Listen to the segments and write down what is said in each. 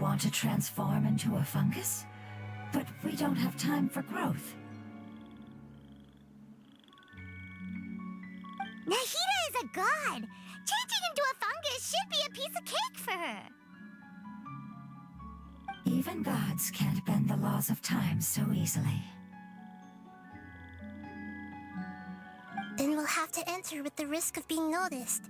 want to transform into a fungus? But we don't have time for growth. Nahida is a god! Changing into a fungus should be a piece of cake for her! Even gods can't bend the laws of time so easily. Then we'll have to enter with the risk of being noticed.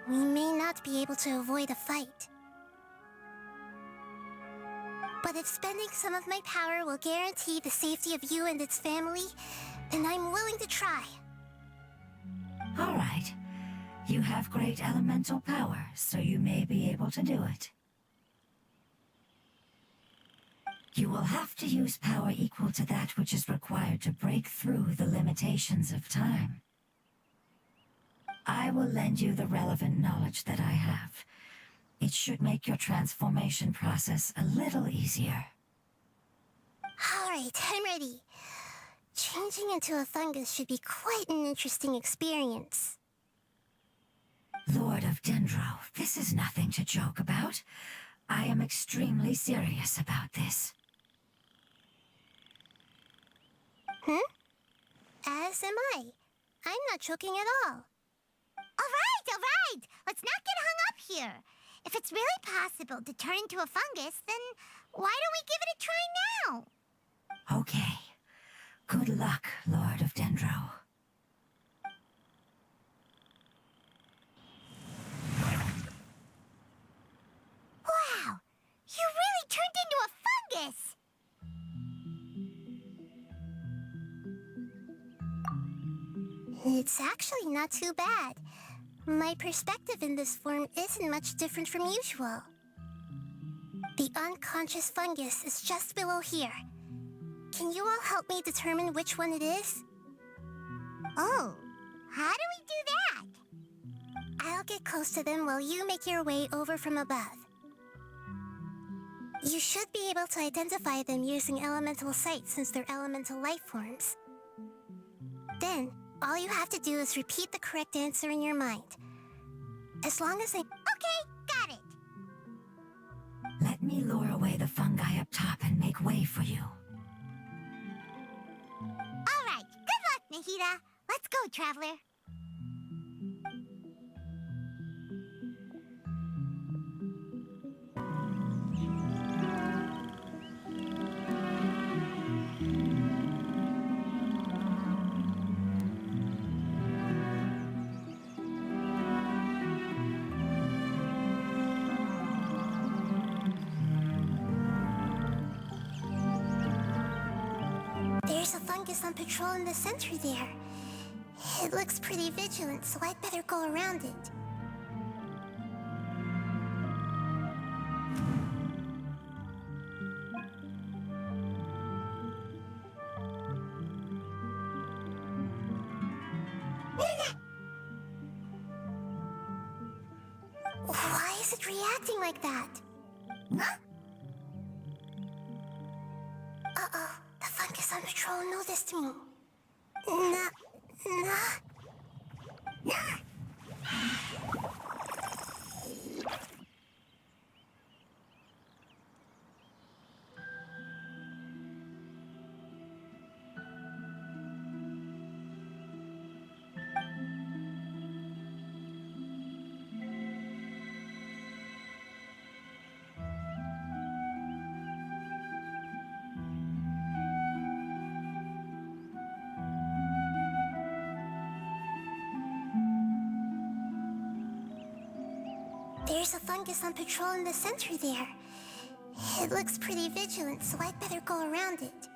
We may not be able to avoid a fight. But if spending some of my power will guarantee the safety of you and its family, then I'm willing to try. All right. You have great elemental power, so you may be able to do it. You will have to use power equal to that which is required to break through the limitations of time. I will lend you the relevant knowledge that I have. It should make your transformation process a little easier. Alright, I'm ready. Changing into a fungus should be quite an interesting experience. Lord of Dendro, this is nothing to joke about. I am extremely serious about this. As am I. I'm not joking at all. Alright! Let's not get hung up here. If it's really possible to turn into a fungus, then why don't we give it a try now? Okay. Good luck, Lord of Dendro. Wow! You really turned into a fungus! It's actually not too bad. My perspective in this form isn't much different from usual. The unconscious fungus is just below here. Can you all help me determine which one it is? Oh, how do we do that? I'll get close to them while you make your way over from above. You should be able to identify them using elemental sight since they're elemental life forms. Then, all you have to do is repeat the correct answer in your mind. As long as I... Okay, got it! Let me lure away the fungi up top and make way for you. Alright, good luck, Nahida. Let's go, Traveler. There's a fungus on patrol in the center there. It looks pretty vigilant, so I'd better go around it. Why is it reacting like that? Uh-oh, the fungus on patrol noticed me. There's a fungus on patrol in the center there. It looks pretty vigilant, so I'd better go around it.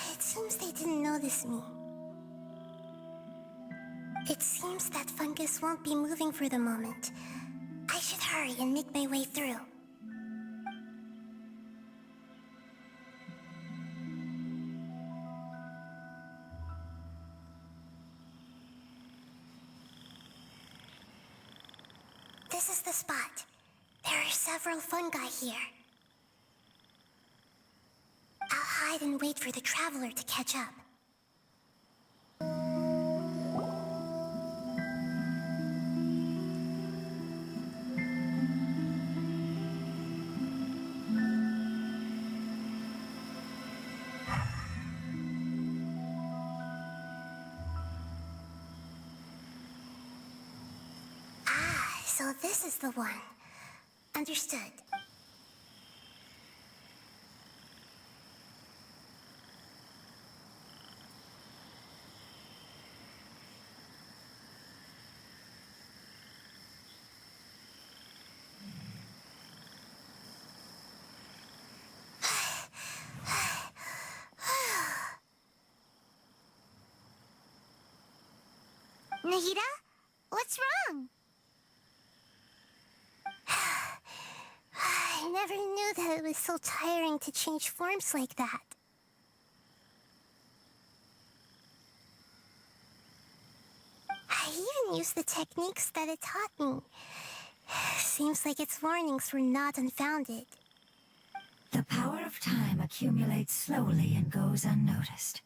It seems they didn't notice me. It seems that fungus won't be moving for the moment. I should hurry and make my way through. this is the spot. There are several fungi here. I'll hide and wait for the traveler to catch up. So this is the one. Understood. Nahida? What's wrong? I never knew that it was so tiring to change forms like that. I even used the techniques that it taught me. Seems like its warnings were not unfounded. The power of time accumulates slowly and goes unnoticed.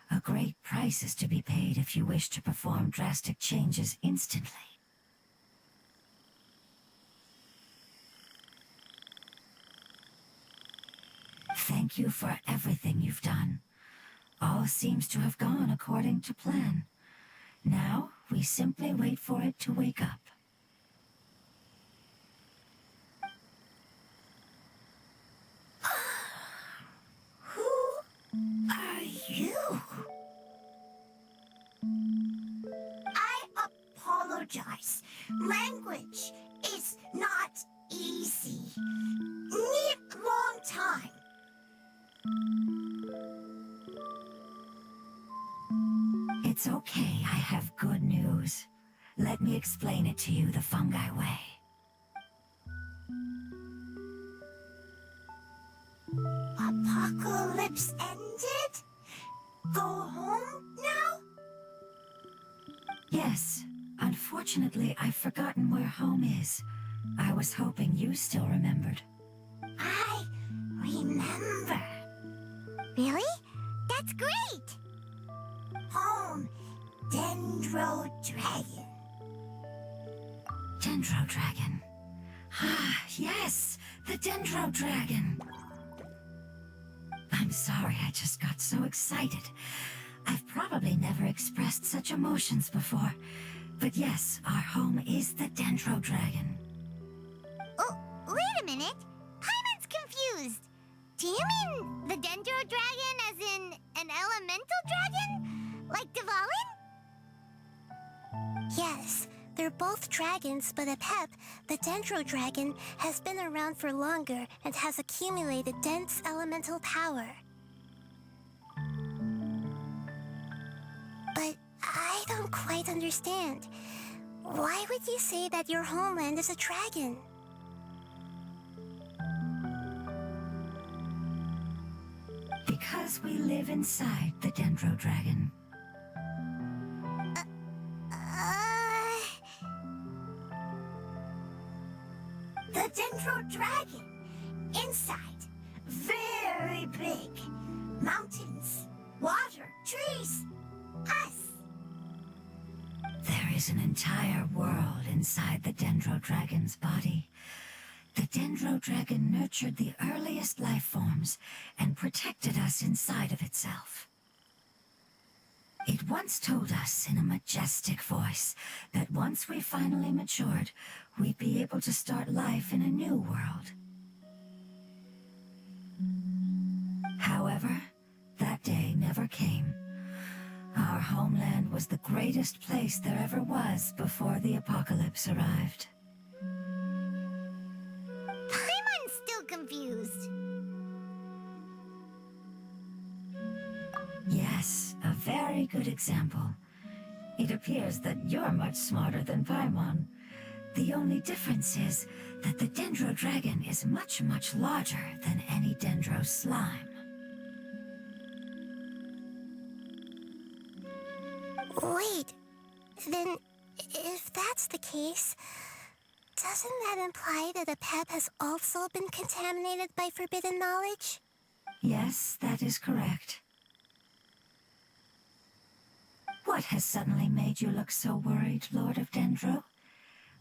A great price is to be paid if you wish to perform drastic changes instantly. Thank you for everything you've done. All seems to have gone according to plan. Now, we simply wait for it to wake up. Who are you? I apologize. Language is not easy. Need long time. It's okay, I have good news. Let me explain it to you the fungi way. Apocalypse ended? Go home now? Yes, unfortunately I've forgotten where home is. I was hoping you still remembered. I remember. Really? That's great! Home, Dendro Dragon. Dendro Dragon. Ah, yes, the Dendro Dragon. I'm sorry, I just got so excited. I've probably never expressed such emotions before. But yes, our home is the Dendro Dragon. Oh, wait a minute. Paimon's confused. Do you mean the Dendro Dragon as in an elemental dragon? Like Dvalin? Yes, they're both dragons, but Apep, the Dendro Dragon, has been around for longer and has accumulated dense elemental power. But I don't quite understand. Why would you say that your homeland is a dragon? Because we live inside the Dendro Dragon. The Dendro Dragon. Inside. Very big. Mountains, water, trees. Us. There is an entire world inside the Dendro Dragon's body. The Dendro Dragon nurtured the earliest life forms and protected us inside of itself. It once told us in a majestic voice that once we finally matured, we'd be able to start life in a new world. However, that day never came. Our homeland was the greatest place there ever was before the apocalypse arrived. Paimon's still confused. Yes, a very good example. It appears that you're much smarter than Paimon. The only difference is that the Dendro Dragon is much, much larger than any Dendro slime. Wait, then if that's the case, Doesn't that imply that a pep has also been contaminated by forbidden knowledge? Yes, that is correct. What has suddenly made you look so worried, Lord of Dendro?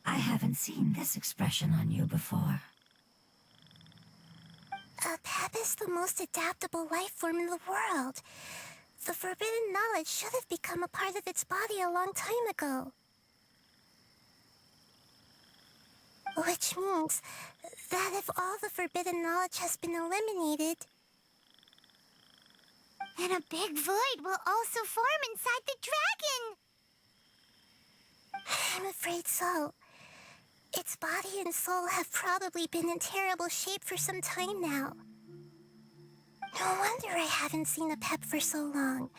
I haven't seen this expression on you before. A pep is the most adaptable life form in the world. The forbidden knowledge should have become a part of its body a long time ago. Which means that if all the forbidden knowledge has been eliminated, And a big void will also form inside the dragon! I'm afraid so. Its body and soul have probably been in terrible shape for some time now. No wonder I haven't seen a pep for so long.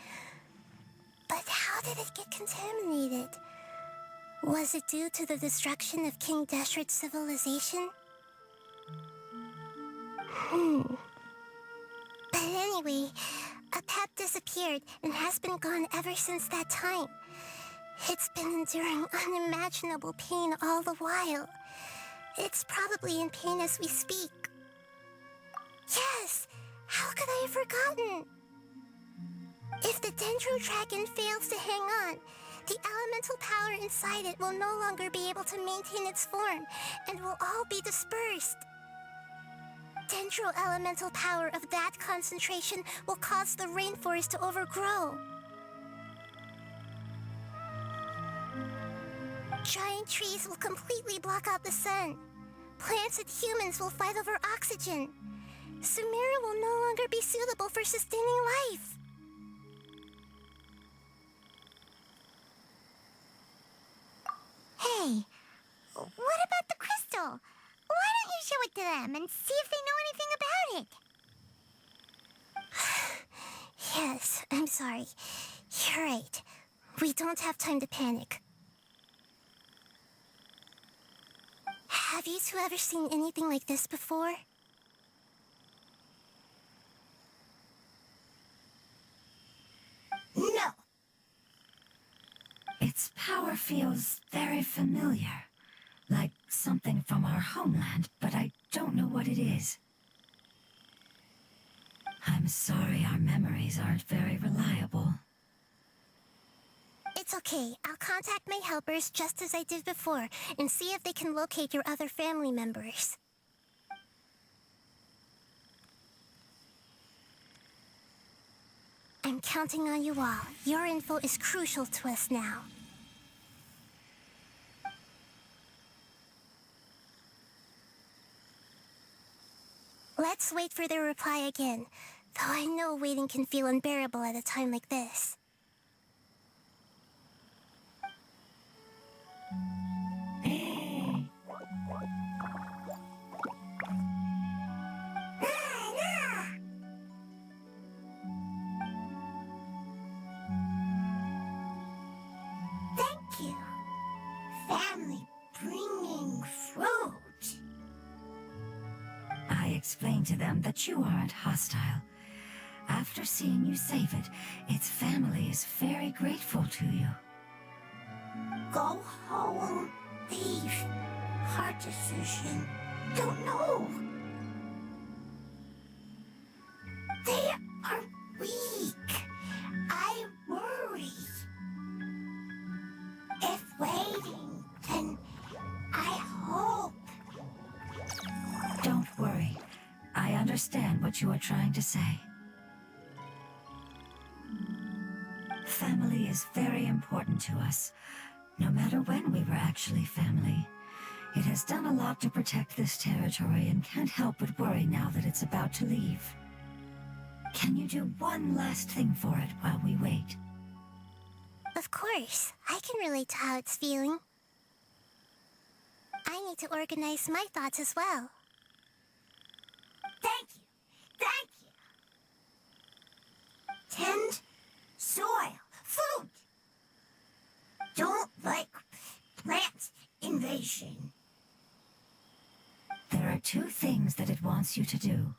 But how did it get contaminated? Was it due to the destruction of King Deshret's civilization? But anyway, a pep disappeared and has been gone ever since that time. It's been enduring unimaginable pain all the while. It's probably in pain as we speak. Yes! How could I have forgotten? If the Dendro Dragon fails to hang on, the elemental power inside it will no longer be able to maintain its form and will all be dispersed. Dendro elemental power of that concentration will cause the rainforest to overgrow. Giant trees will completely block out the sun. Plants and humans will fight over oxygen. Sumeru will no longer be suitable for sustaining life. Hey, what about the crystal? Why don't you show it to them and see if they know anything about it? Yes, I'm sorry. You're right. We don't have time to panic. Have you two ever seen anything like this before? No. Its power feels very familiar. Like something from our homeland, but I don't know what it is. I'm sorry our memories aren't very reliable. It's okay. I'll contact my helpers just as I did before and see if they can locate your other family members. I'm counting on you all. Your info is crucial to us now. Let's wait for their reply again, though I know waiting can feel unbearable at a time like this. Thank you. Family bringing fruit. I explained to them that you aren't hostile. After seeing you save it, its family is very grateful to you. Go home. Leave. Hard decision. Don't know. They are weak. I worry. If waiting, then I hope. Don't worry. I understand what you are trying to say. Family is very important to us, no matter when we were actually family. It has done a lot to protect this territory and can't help but worry now that it's about to leave. Can you do one last thing for it while we wait? Of course, I can relate to how it's feeling. I need to organize my thoughts as well. Thank you. Thank you. Tend soil. Food. Don't like plant invasion. There are two things that it wants you to do.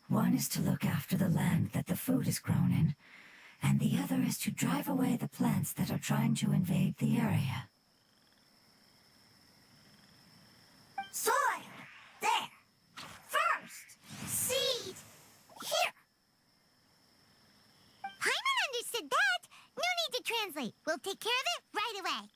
One is to look after the land that the food is grown in, and the other is to drive away the plants that are trying to invade the area. translate. We'll take care of it right away.